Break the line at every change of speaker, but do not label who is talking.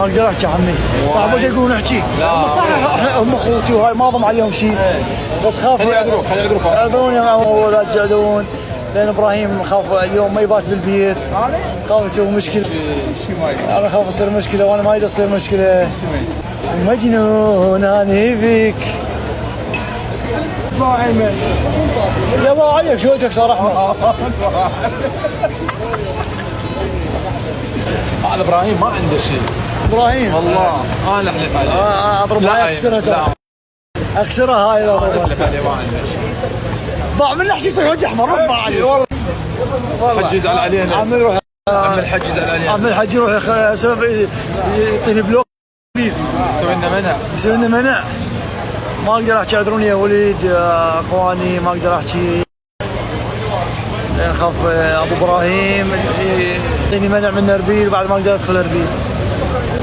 ما اقدر احكي عمي صعب يقولون احكي صح هم اخوتي وهاي ما ضم عليهم شيء بس خاف يعذرون يا ولا تزعلون لان ابراهيم خاف اليوم ما يبات بالبيت خاف يسوي مشكله انا خاف يصير مشكله وانا ما اريد تصير مشكله مجنون انا بك ما ايمن يا ما عليك شو وجهك صار احمر
هذا ابراهيم ما عنده شيء
ابراهيم
والله انا احلف عليه
اضربها اكسرها اكسرها هاي لو
احلف عليه ما عنده شيء
ضاع من نحكي يصير وجه احمر اصبع عليه والله
الحج يزعل علينا
عم يروح
عم الحج يزعل علينا
عم الحج يروح سبب يعطيني بلوك يسوي لنا منع ما اقدر احكي اعذروني يا وليد يا اخواني ما اقدر احكي لان خاف ابو ابراهيم يعطيني منع من اربيل بعد ما اقدر ادخل اربيل